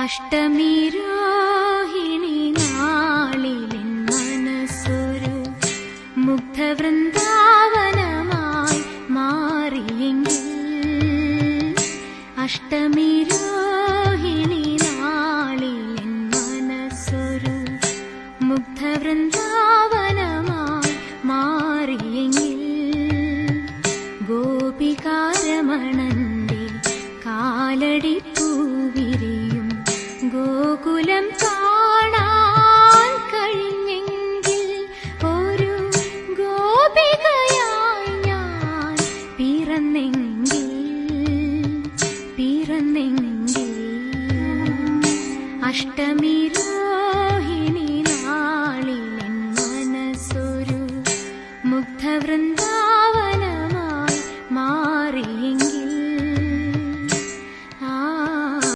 അഷ്ടമി രോഹിണി നാളിലെൻ മനസ്സൊരു മുഗ്ധവൃന്ദാവനമായി മാറിയെങ്കിൽ, അഷ്ടമി രോഹിണി നാളിലെൻ മനസ്സൊരു മുഗ്ധവൃന്ദാവനമായി മാറിയെങ്കിൽ, ഗോപികാരമണന്റെ കാലടിപ്പൂവിരിയും ഗോകുലം കാണാൻ കഴിഞ്ഞെങ്കിൽ, ഒരു ഗോപികയായി ഞാൻ പിറന്നെങ്കിൽ പിറന്നെങ്കിൽ. അഷ്ടമി